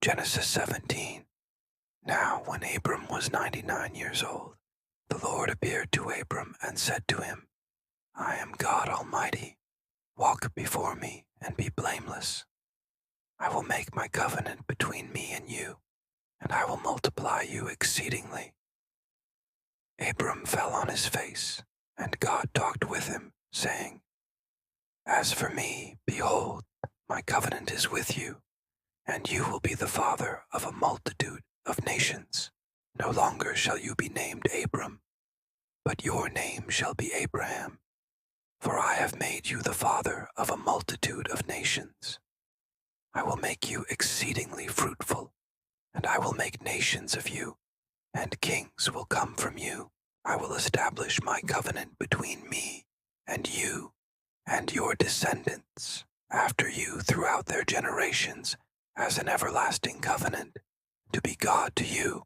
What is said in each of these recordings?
Genesis 17. Now when Abram was 99 years old, the Lord appeared to Abram and said to him, I am God Almighty. Walk before me and be blameless. I will make my covenant between me and you, and I will multiply you exceedingly. Abram fell on his face, and God talked with him, saying, As for me, behold, my covenant is with you, and you will be the father of a multitude of nations. No longer shall you be named Abram, but your name shall be Abraham, for I have made you the father of a multitude of nations. I will make you exceedingly fruitful, and I will make nations of you, and kings will come from you. I will establish my covenant between me and you and your descendants after you throughout their generations as an everlasting covenant, to be God to you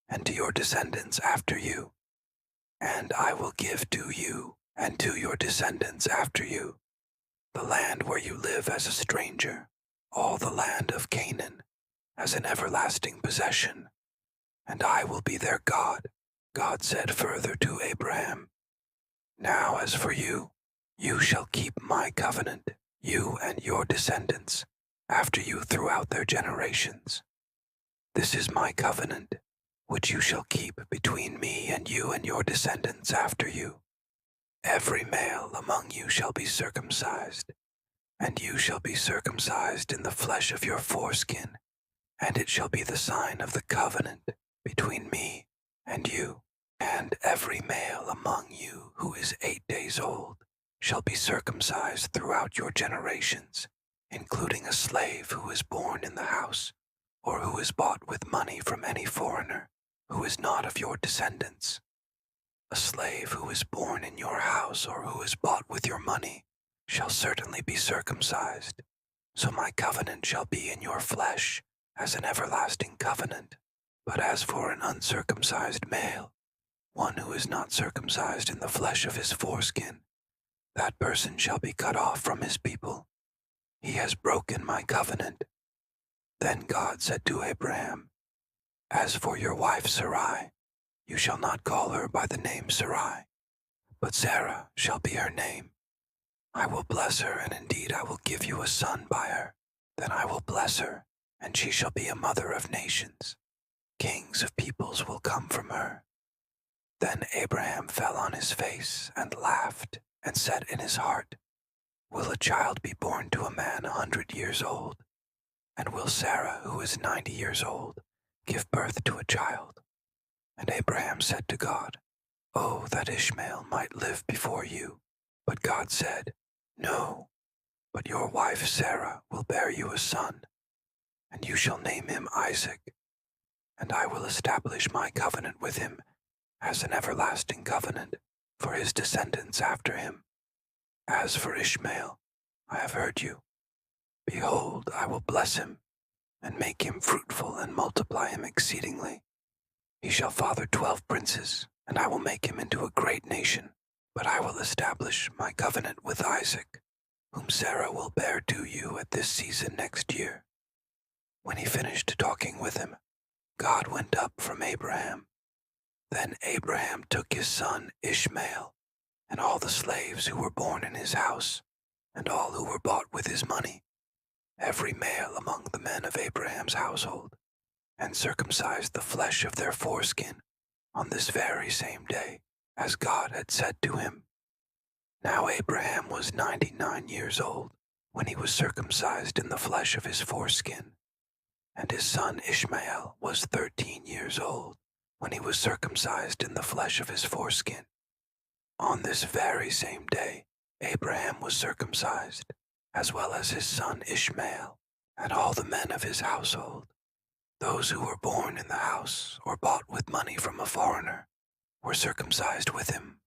and to your descendants after you. And I will give to you and to your descendants after you the land where you live as a stranger, all the land of Canaan, as an everlasting possession, and I will be their God. God said further to Abraham, Now as for you, you shall keep my covenant, you and your descendants, after you throughout their generations. This is my covenant, which you shall keep between me and you and your descendants after you. Every male among you shall be circumcised, and you shall be circumcised in the flesh of your foreskin, and it shall be the sign of the covenant between me and you. And every male among you who is 8 days old shall be circumcised throughout your generations, including a slave who is born in the house, or who is bought with money from any foreigner who is not of your descendants. A slave who is born in your house or who is bought with your money shall certainly be circumcised, so my covenant shall be in your flesh as an everlasting covenant. But as for an uncircumcised male, one who is not circumcised in the flesh of his foreskin, that person shall be cut off from his people. He has broken my covenant. Then God said to Abraham, As for your wife Sarai, you shall not call her by the name Sarai, but Sarah shall be her name. I will bless her, and indeed I will give you a son by her. Then I will bless her, and she shall be a mother of nations. Kings of peoples will come from her. Then Abraham fell on his face and laughed, and said in his heart, Will a child be born to a man 100 years old? And will Sarah, who is 90 years old, give birth to a child? And Abraham said to God, Oh, that Ishmael might live before you. But God said, No, but your wife Sarah will bear you a son, and you shall name him Isaac, and I will establish my covenant with him as an everlasting covenant for his descendants after him. As for Ishmael, I have heard you. Behold, I will bless him, and make him fruitful and multiply him exceedingly. He shall father 12 princes, and I will make him into a great nation. But I will establish my covenant with Isaac, whom Sarah will bear to you at this season next year. When he finished talking with him, God went up from Abraham. Then Abraham took his son Ishmael, and all the slaves who were born in his house, and all who were bought with his money, every male among the men of Abraham's household, and circumcised the flesh of their foreskin on this very same day, as God had said to him. Now Abraham was 99 years old when he was circumcised in the flesh of his foreskin, and his son Ishmael was 13 years old when he was circumcised in the flesh of his foreskin. On this very same day, Abraham was circumcised, as well as his son Ishmael, and all the men of his household. Those who were born in the house or bought with money from a foreigner were circumcised with him.